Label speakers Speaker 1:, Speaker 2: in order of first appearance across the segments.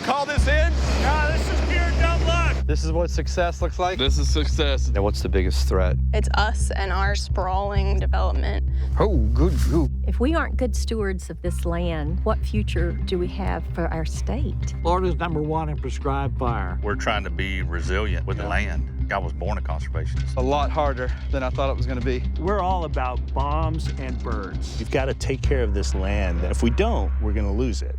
Speaker 1: call this in?
Speaker 2: Nah, this is pure dumb luck.
Speaker 1: This is what success looks like?
Speaker 3: This is success.
Speaker 1: Now, what's the biggest threat?
Speaker 4: It's us and our sprawling development.
Speaker 1: Oh, good. Ooh.
Speaker 5: If we aren't good stewards of this land, what future do we have for our state?
Speaker 2: Florida's #1 in prescribed fire.
Speaker 6: We're trying to be resilient with the land. I was born a conservationist.
Speaker 1: A lot harder than I thought it was going to be.
Speaker 2: We're all about bombs and birds. We've got to take care of this land. If we don't, we're going to lose it.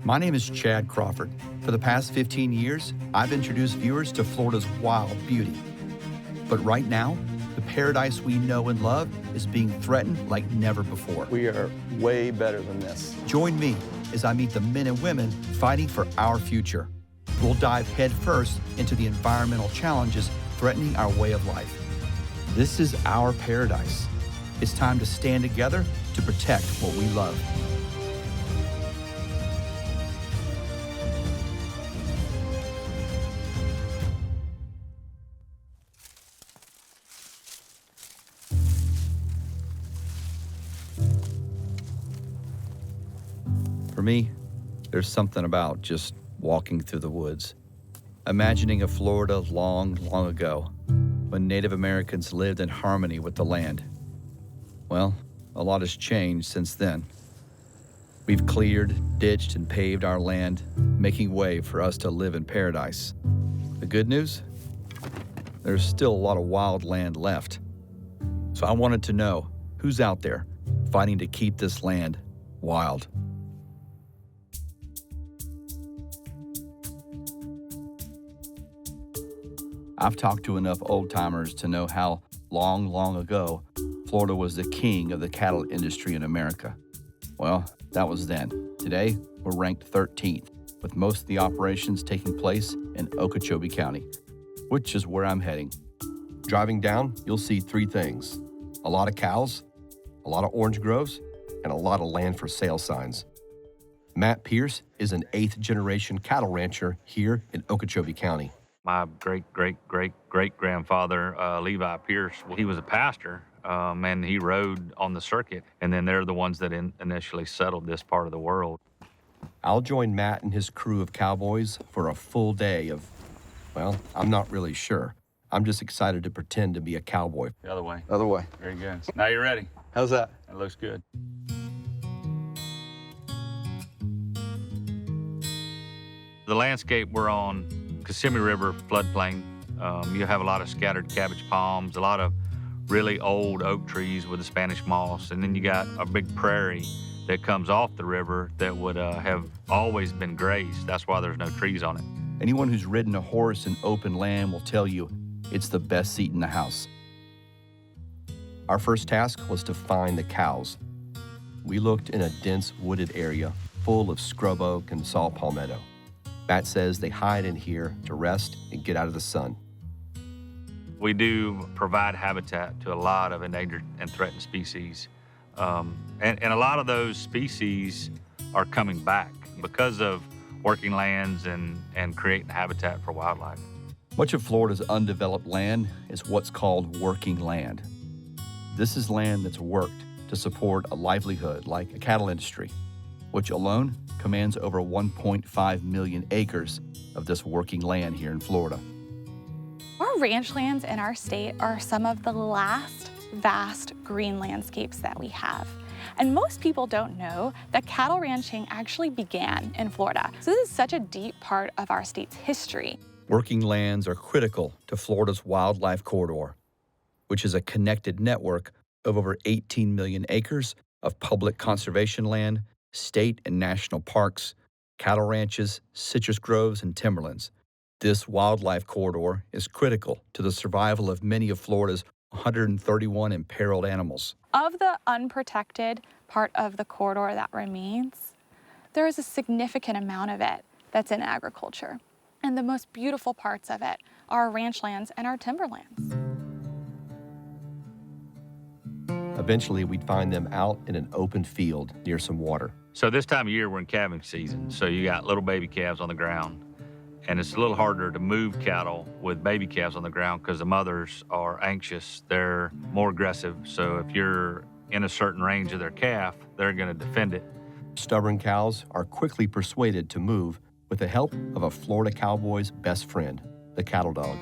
Speaker 7: My name is Chad Crawford. For the past 15 years, I've introduced viewers to Florida's wild beauty. But right now, the paradise we know and love is being threatened like never before.
Speaker 1: We are way better than this.
Speaker 7: Join me as I meet the men and women fighting for our future. We'll dive headfirst into the environmental challenges threatening our way of life. This is our paradise. It's time to stand together to protect what we love. For me, there's something about just walking through the woods, imagining a Florida long, long ago when Native Americans lived in harmony with the land. Well, a lot has changed since then. We've cleared, ditched, and paved our land, making way for us to live in paradise. The good news? There's still a lot of wild land left. So I wanted to know who's out there fighting to keep this land wild. I've talked to enough old-timers to know how long, long ago, Florida was the king of the cattle industry in America. Well, that was then. Today, we're ranked 13th, with most of the operations taking place in Okeechobee County, which is where I'm heading. Driving down, you'll see three things: a lot of cows, a lot of orange groves, and a lot of land for sale signs. Matt Pearce is an 8th-generation cattle rancher here in Okeechobee County.
Speaker 6: My great-great-great-great-grandfather, Levi Pearce, he was a pastor, and he rode on the circuit. And then they're the ones that initially settled this part of the world.
Speaker 7: I'll join Matt and his crew of cowboys for a full day of, well, I'm not really sure. I'm just excited to pretend to be a cowboy.
Speaker 6: The other way.
Speaker 1: Other way.
Speaker 6: Very good. Now you're ready.
Speaker 1: How's that?
Speaker 6: That looks good. The landscape we're on, Kissimmee River floodplain. You have a lot of scattered cabbage palms, a lot of really old oak trees with the Spanish moss, and then you got a big prairie that comes off the river that would have always been grazed. That's why there's no trees on it.
Speaker 7: Anyone who's ridden a horse in open land will tell you it's the best seat in the house. Our first task was to find the cows. We looked in a dense wooded area full of scrub oak and saw palmetto. Matt says they hide in here to rest and get out of the sun.
Speaker 6: We do provide habitat to a lot of endangered and threatened species. And a lot of those species are coming back because of working lands and creating habitat for wildlife.
Speaker 7: Much of Florida's undeveloped land is what's called working land. This is land that's worked to support a livelihood like a cattle industry, which alone commands over 1.5 million acres of this working land here in Florida.
Speaker 8: Our ranch lands in our state are some of the last vast green landscapes that we have. And most people don't know that cattle ranching actually began in Florida. So this is such a deep part of our state's history.
Speaker 7: Working lands are critical to Florida's wildlife corridor, which is a connected network of over 18 million acres of public conservation land, state and national parks, cattle ranches, citrus groves, and timberlands. This wildlife corridor is critical to the survival of many of Florida's 131 imperiled animals.
Speaker 8: Of the unprotected part of the corridor that remains, there is a significant amount of it that's in agriculture. And the most beautiful parts of it are our ranch lands and our timberlands.
Speaker 7: Eventually, we'd find them out in an open field near some water.
Speaker 6: So this time of year, we're in calving season. So you got little baby calves on the ground. And it's a little harder to move cattle with baby calves on the ground because the mothers are anxious. They're more aggressive. So if you're in a certain range of their calf, they're going to defend it.
Speaker 7: Stubborn cows are quickly persuaded to move
Speaker 3: with the help of a Florida cowboy's best friend, the cattle dog.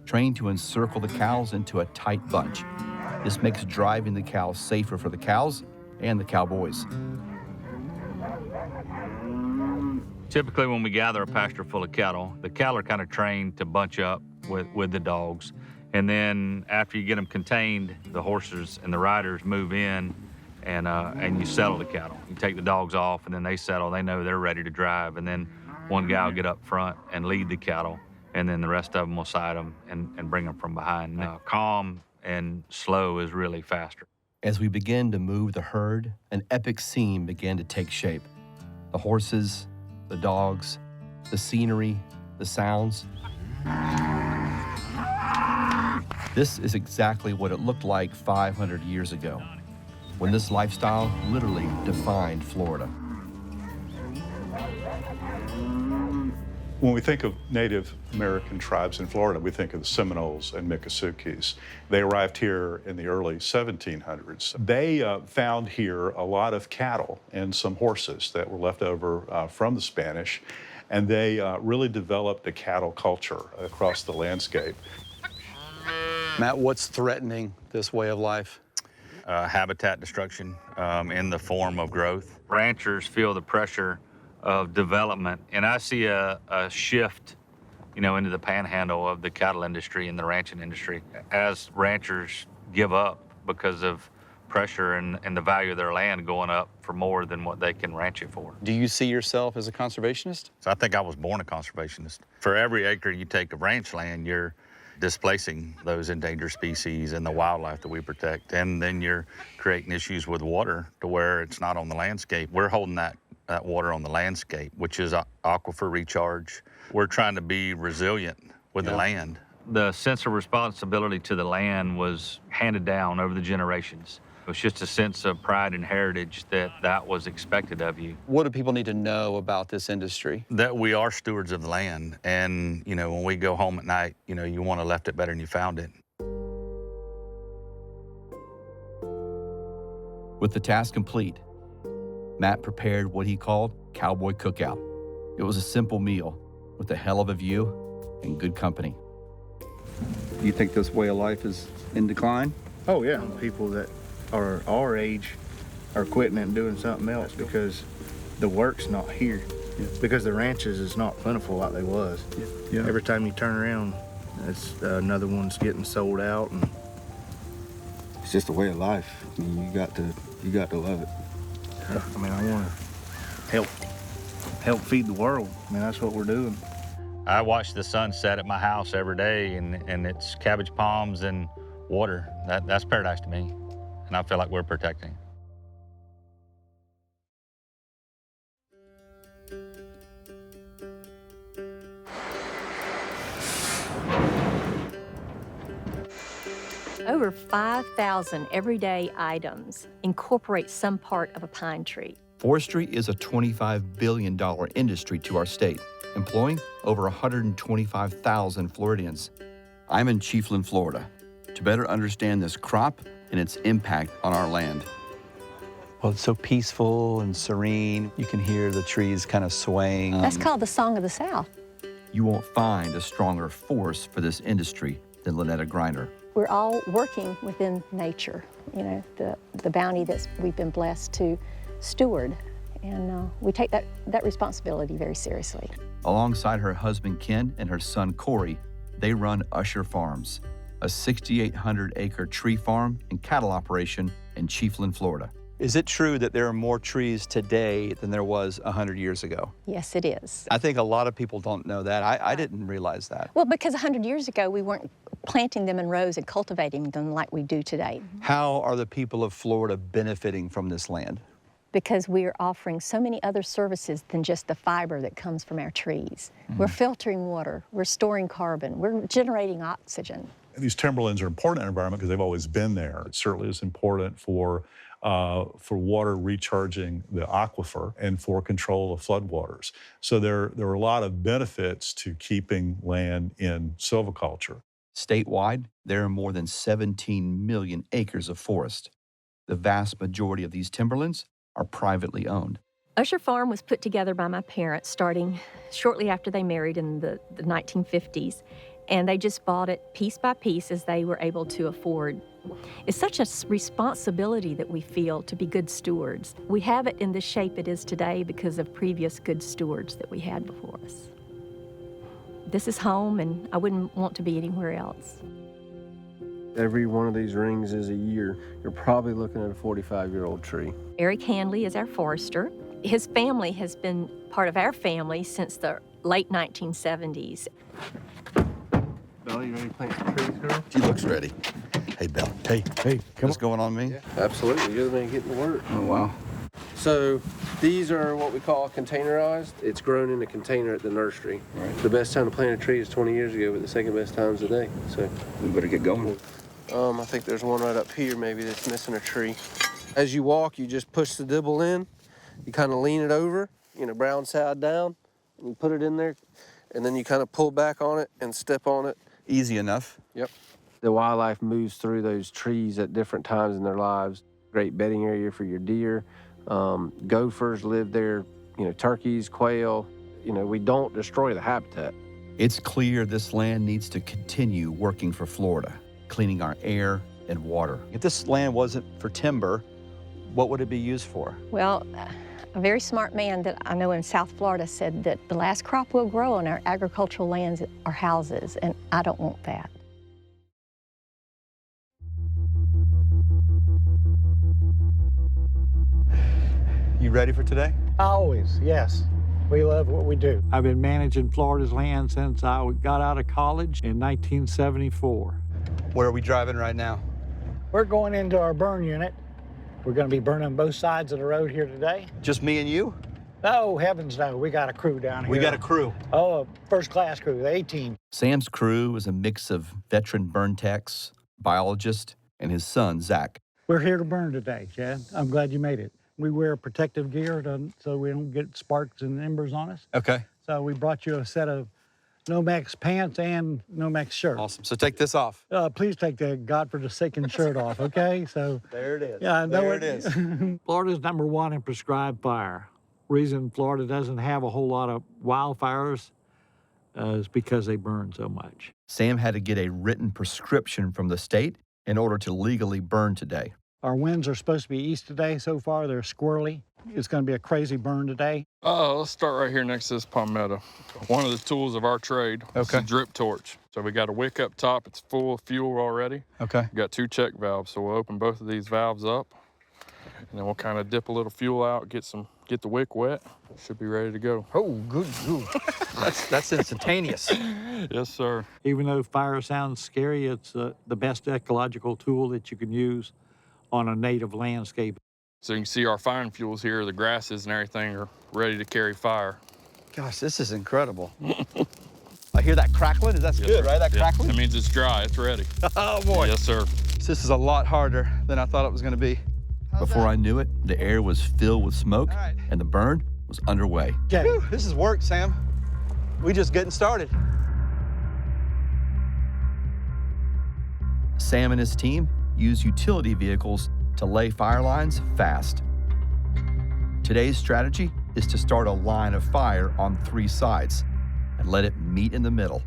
Speaker 3: Trained to encircle the cows into a tight bunch. This makes driving the cows safer for the cows and the cowboys.
Speaker 6: Typically, when we gather a pasture full of cattle, the cattle are kind of trained to bunch up with the dogs. And then after you get them contained, the horses and the riders move in and you settle the cattle. You take the dogs off and then they settle. They know they're ready to drive. And then one guy will get up front and lead the cattle. And then the rest of them will side them and bring them from behind. Calm and slow is really faster.
Speaker 3: As we begin to move the herd, an epic scene began to take shape. The horses, the dogs, the scenery, the sounds. This is exactly what it looked like 500 years ago, when this lifestyle literally defined Florida.
Speaker 9: When we think of Native American tribes in Florida, we think of the Seminoles and Miccosukes. They arrived here in the early 1700s. They found here a lot of cattle and some horses that were left over from the Spanish, and they really developed a cattle culture across the landscape.
Speaker 1: Matt, what's threatening this way of life?
Speaker 6: Habitat destruction in the form of growth. Ranchers feel the pressure of development, and I see a shift, into the panhandle of the cattle industry and the ranching industry as ranchers give up because of pressure and the value of their land going up for more than what they can ranch it for.
Speaker 1: Do you see yourself as a conservationist?
Speaker 6: So I think I was born a conservationist. For every acre you take of ranch land, you're displacing those endangered species and the wildlife that we protect, and then you're creating issues with water to where it's not on the landscape. We're holding that water on the landscape, which is aquifer recharge. We're trying to be resilient with the land. The sense of responsibility to the land was handed down over the generations. It was just a sense of pride and heritage that was expected of you.
Speaker 1: What do people need to know about this industry?
Speaker 6: That we are stewards of the land, and when we go home at night, you want to left it better than you found it.
Speaker 3: With the task complete, Matt prepared what he called Cowboy Cookout. It was a simple meal with a hell of a view and good company.
Speaker 1: Do you think this way of life is in decline?
Speaker 10: Oh yeah, people that are our age are quitting and doing something else because the work's not here. Yeah. Because the ranches is not plentiful like they was. Yeah. Every time you turn around, it's another one's getting sold out, and it's just a way of life. I mean, you got to love it. I mean, I want to help feed the world. I mean, that's what we're doing.
Speaker 6: I watch the sun set at my house every day, and it's cabbage palms and water. That's paradise to me, and I feel like we're protecting.
Speaker 5: Over 5,000 everyday items incorporate some part of a pine tree.
Speaker 3: Forestry is a $25 billion industry to our state, employing over 125,000 Floridians. I'm in Chiefland, Florida, to better understand this crop and its impact on our land.
Speaker 1: Well, it's so peaceful and serene. You can hear the trees kind of swaying.
Speaker 5: That's called the Song of the South.
Speaker 3: You won't find a stronger force for this industry than Lynetta Griner.
Speaker 5: We're all working within nature, the bounty that we've been blessed to steward. And we take that responsibility very seriously.
Speaker 3: Alongside her husband, Ken, and her son, Corey, they run Usher Farms, a 6,800-acre tree farm and cattle operation in Chiefland, Florida.
Speaker 1: Is it true that there are more trees today than there was 100 years ago?
Speaker 5: Yes, it is.
Speaker 1: I think a lot of people don't know that. I didn't realize that.
Speaker 5: Well, because 100 years ago, we weren't planting them in rows and cultivating them like we do today.
Speaker 1: How are the people of Florida benefiting from this land?
Speaker 5: Because we are offering so many other services than just the fiber that comes from our trees. We're filtering water, we're storing carbon, we're generating oxygen.
Speaker 9: These timberlands are important in our environment because they've always been there. It certainly is important for water recharging the aquifer and for control of floodwaters. So there are a lot of benefits to keeping land in silviculture.
Speaker 3: Statewide, there are more than 17 million acres of forest. The vast majority of these timberlands are privately owned.
Speaker 5: Usher Farm was put together by my parents starting shortly after they married in the 1950s, and they just bought it piece by piece as they were able to afford. It's such a responsibility that we feel to be good stewards. We have it in the shape it is today because of previous good stewards that we had before us. This is home, and I wouldn't want to be anywhere else.
Speaker 11: Every one of these rings is a year. You're probably looking at a 45-year-old tree.
Speaker 5: Eric Handley is our forester. His family has been part of our family since the late 1970s.
Speaker 11: Bella, you ready to plant some trees, girl?
Speaker 3: She looks ready. Hey, Belle.
Speaker 2: Hey, come
Speaker 3: What's going on, me?
Speaker 11: Yeah, absolutely. You're the man getting to work.
Speaker 3: Oh, wow.
Speaker 11: So these are what we call containerized. It's grown in a container at the nursery.
Speaker 3: Right.
Speaker 11: The best time to plant a tree is 20 years ago, but the second best time is today. So
Speaker 3: We better get going.
Speaker 11: I think there's one right up here maybe that's missing a tree. As you walk, you just push the dibble in. You kind of lean it over, brown side down, and you put it in there, and then you kind of pull back on it and step on it.
Speaker 3: Easy enough.
Speaker 11: Yep. The wildlife moves through those trees at different times in their lives. Great bedding area for your deer. Gophers live there, turkeys, quail. We don't destroy the habitat.
Speaker 7: It's clear this land needs to continue working for Florida, cleaning our air and water.
Speaker 1: If this land wasn't for timber, what would it be used for?
Speaker 5: Well, a very smart man that I know in South Florida said that the last crop we'll grow on our agricultural lands are houses, and I don't want that.
Speaker 1: You ready for today?
Speaker 12: Always, yes. We love what we do. I've been managing Florida's land since I got out of college in 1974.
Speaker 1: Where are we driving right now?
Speaker 12: We're going into our burn unit. We're going to be burning both sides of the road here today.
Speaker 1: Just me and you?
Speaker 12: No, heavens no. We got a crew down here.
Speaker 1: We got a crew.
Speaker 12: Oh, a first-class crew, the A-team.
Speaker 7: Sam's crew is a mix of veteran burn techs, biologist, and his son, Zach.
Speaker 12: We're here to burn today, Chad. I'm glad you made it. We wear protective gear so we don't get sparks and embers on us.
Speaker 1: Okay.
Speaker 12: So we brought you a set of Nomex pants and Nomex shirt.
Speaker 1: Awesome. So take this off.
Speaker 12: Please take the godforsaken shirt off, okay? So
Speaker 1: There it is.
Speaker 12: yeah, I know
Speaker 1: there it is.
Speaker 12: Florida's #1 in prescribed fire. Reason Florida doesn't have a whole lot of wildfires is because they burn so much.
Speaker 7: Sam had to get a written prescription from the state in order to legally burn today.
Speaker 12: Our winds are supposed to be east today so far. They're squirrely. It's going to be a crazy burn today.
Speaker 13: Let's start right here next to this palmetto. One of the tools of our trade is a drip torch. So we got a wick up top. It's full of fuel already.
Speaker 1: Okay.
Speaker 13: We got 2 check valves. So we'll open both of these valves up, and then we'll kind of dip a little fuel out, get the wick wet. Should be ready to go.
Speaker 1: Oh, good. That's instantaneous.
Speaker 13: Yes, sir.
Speaker 12: Even though fire sounds scary, it's the best ecological tool that you can use on a native landscape.
Speaker 13: So you can see our fine fuels here, the grasses and everything are ready to carry fire.
Speaker 1: Gosh, this is incredible. I hear that crackling. That's good, right? That crackling?
Speaker 13: That means it's dry. It's ready.
Speaker 1: Oh, boy.
Speaker 13: Yes, sir.
Speaker 1: This is a lot harder than I thought it was going to be.
Speaker 7: Before I knew it, the air was filled with smoke, and the burn was underway.
Speaker 1: Whew, this is work, Sam. We just getting started.
Speaker 7: Sam and his team use utility vehicles to lay fire lines fast. Today's strategy is to start a line of fire on 3 sides and let it meet in the middle.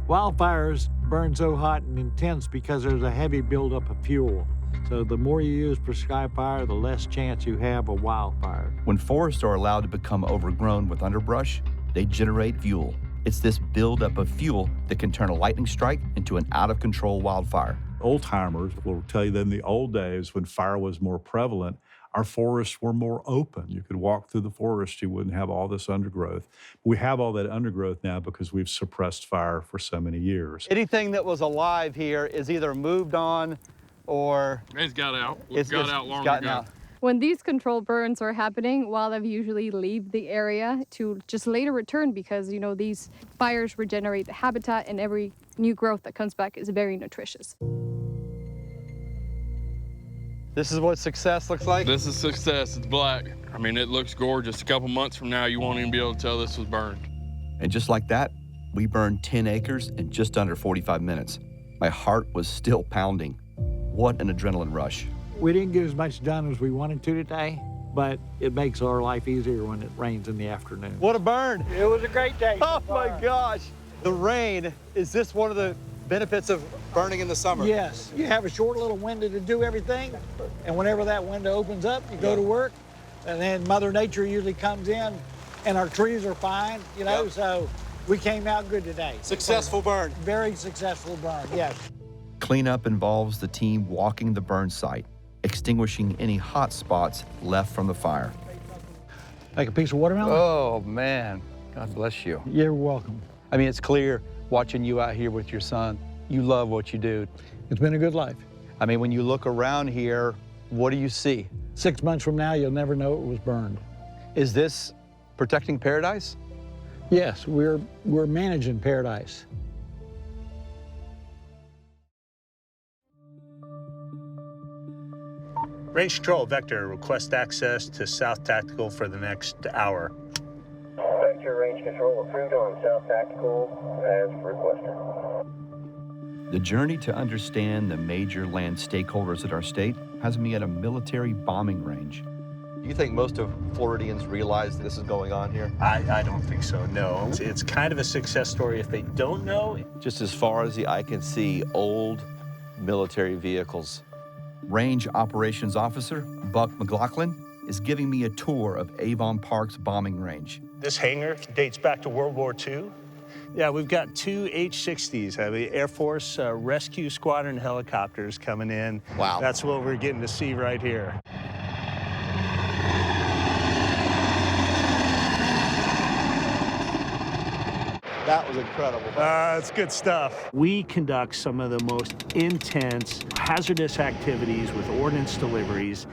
Speaker 12: Wildfires burn so hot and intense because there's a heavy buildup of fuel. So the more you use prescribed fire, the less chance you have of wildfire.
Speaker 7: When forests are allowed to become overgrown with underbrush, they generate fuel. It's this buildup of fuel that can turn a lightning strike into an out-of-control wildfire.
Speaker 9: Old timers will tell you that in the old days when fire was more prevalent, our forests were more open. You could walk through the forest, you wouldn't have all this undergrowth. We have all that undergrowth now because we've suppressed fire for so many years.
Speaker 1: Anything that was alive here is either moved on or
Speaker 13: It's got out.
Speaker 1: it's
Speaker 13: got out long
Speaker 1: gotten
Speaker 13: ago.
Speaker 1: out.
Speaker 14: When these controlled burns are happening, wildlife usually leave the area to just later return because, these fires regenerate the habitat and every new growth that comes back is very nutritious.
Speaker 1: This is what success looks like?
Speaker 13: This is success. It's black. I mean, it looks gorgeous. A couple months from now, you won't even be able to tell this was burned.
Speaker 7: And just like that, we burned 10 acres in just under 45 minutes. My heart was still pounding. What an adrenaline rush.
Speaker 12: We didn't get as much done as we wanted to today, but it makes our life easier when it rains in the afternoon.
Speaker 15: What a burn.
Speaker 12: It was a great day.
Speaker 15: Oh my gosh. The rain, is this one of the benefits of burning in the summer?
Speaker 12: Yes, you have a short little window to do everything, and whenever that window opens up, you go to work, and then Mother Nature usually comes in, and our trees are fine, you know, so we came out good today.
Speaker 15: Successful burn.
Speaker 12: Very successful burn, yes.
Speaker 3: Cleanup involves the team walking the burn site, extinguishing any hot spots left from the fire.
Speaker 12: Like a piece of watermelon?
Speaker 1: Oh, man. God bless you.
Speaker 12: You're welcome.
Speaker 1: I mean, it's clear watching you out here with your son. You love what you do.
Speaker 12: It's been a good life.
Speaker 1: I mean, when you look around here, what do you see?
Speaker 12: 6 months from now, you'll never know it was burned.
Speaker 1: Is this protecting paradise?
Speaker 12: Yes, we're managing paradise.
Speaker 2: Range Control, Vector, request access to South Tactical for the next hour.
Speaker 16: Vector, Range Control approved on South Tactical as requested.
Speaker 3: The journey to understand the major land stakeholders at our state has me at a military bombing range.
Speaker 15: Do you think most of Floridians realize this is going on here?
Speaker 2: I don't think so, no. It's kind of a success story if they don't know.
Speaker 15: Just as far as the eye can see, old military vehicles.
Speaker 3: Range Operations Officer Buck MacLaughlin is giving me a tour of Avon Park's bombing range.
Speaker 2: This hangar dates back to World War II. Yeah, we've got 2 H-60s, Air Force Rescue Squadron helicopters coming in.
Speaker 15: Wow.
Speaker 2: That's what we're getting to see right here.
Speaker 15: That was incredible.
Speaker 2: It's good stuff. We conduct some of the most intense, hazardous activities with ordnance deliveries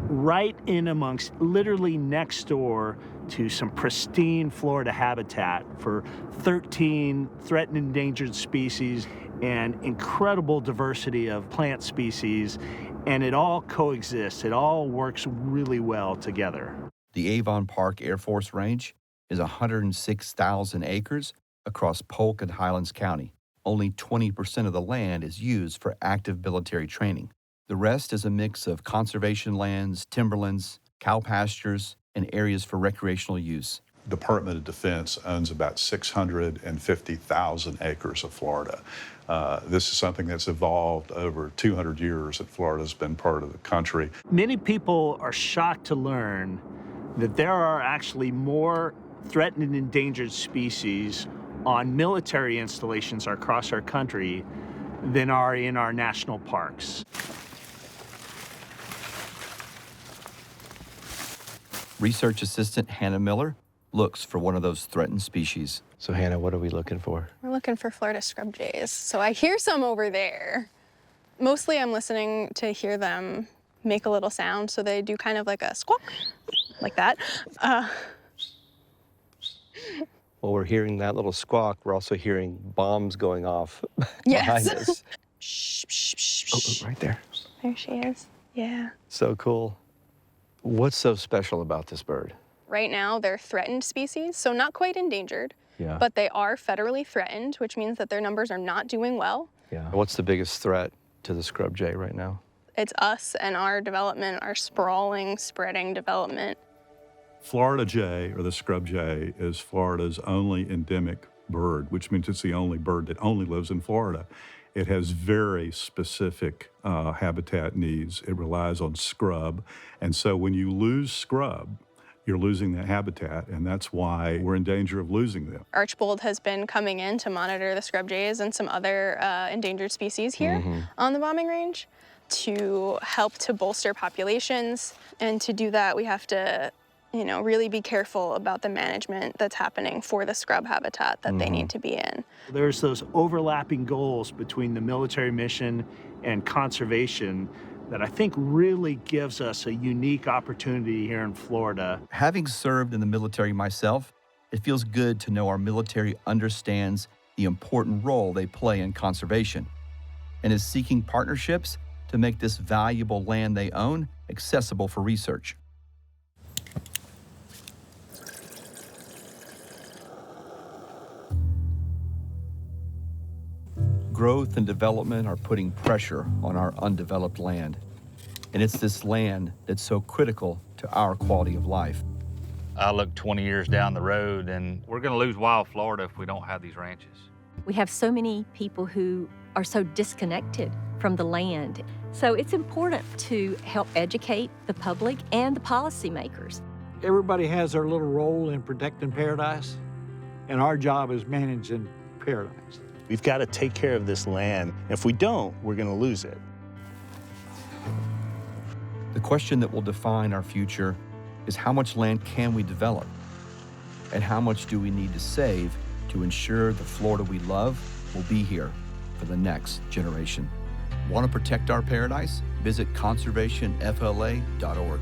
Speaker 2: right in amongst, literally next door to some pristine Florida habitat for 13 threatened and endangered species and incredible diversity of plant species, and it all coexists. It all works really well together.
Speaker 3: The Avon Park Air Force Range is 106,000 acres across Polk and Highlands County. Only 20% of the land is used for active military training. The rest is a mix of conservation lands, timberlands, cow pastures, and areas for recreational use.
Speaker 9: Department of Defense owns about 650,000 acres of Florida. This is something that's evolved over 200 years that Florida's been part of the country.
Speaker 2: Many people are shocked to learn that there are actually more threatened and endangered species on military installations across our country than are in our national parks.
Speaker 3: Research assistant Hannah Miller looks for one of those threatened species.
Speaker 15: So Hannah, what are we looking for?
Speaker 4: We're looking for Florida scrub jays. So I hear some over there. Mostly I'm listening to hear them make a little sound. So they do kind of like a squawk, like that.
Speaker 15: Well, we're hearing that little squawk. We're also hearing bombs going off
Speaker 4: Yes.
Speaker 15: behind us.
Speaker 4: Shh, shh, shh, shh.
Speaker 15: Oh, right there.
Speaker 4: There she is. Yeah.
Speaker 15: So cool. What's so special about this bird?
Speaker 4: Right now, they're threatened species, so not quite endangered, but they are federally threatened, which means that their numbers are not doing well.
Speaker 15: Yeah. What's the biggest threat to the scrub jay right now?
Speaker 4: It's us and our development, our sprawling, spreading development.
Speaker 9: Florida jay, or the scrub jay, is Florida's only endemic bird, which means it's the only bird that only lives in Florida. It has very specific habitat needs. It relies on scrub. And so when you lose scrub, you're losing that habitat, and that's why we're in danger of losing them.
Speaker 4: Archbold has been coming in to monitor the scrub jays and some other endangered species here on the bombing range to help to bolster populations. And to do that, we have to really be careful about the management that's happening for the scrub habitat that they need to be in.
Speaker 2: There's those overlapping goals between the military mission and conservation that I think really gives us a unique opportunity here in Florida.
Speaker 3: Having served in the military myself, it feels good to know our military understands the important role they play in conservation and is seeking partnerships to make this valuable land they own accessible for research. Growth and development are putting pressure on our undeveloped land.
Speaker 7: And it's this land that's so critical to our quality of life.
Speaker 6: I look 20 years down the road, and we're going to lose wild Florida if we don't have these ranches.
Speaker 5: We have so many people who are so disconnected from the land. So it's important to help educate the public and the policymakers.
Speaker 12: Everybody has their little role in protecting paradise, and our job is managing paradise.
Speaker 2: We've got to take care of this land. If we don't, we're going to lose it.
Speaker 7: The question that will define our future is how much land can we develop? And how much do we need to save to ensure the Florida we love will be here for the next generation? Want to protect our paradise? Visit conservationfla.org.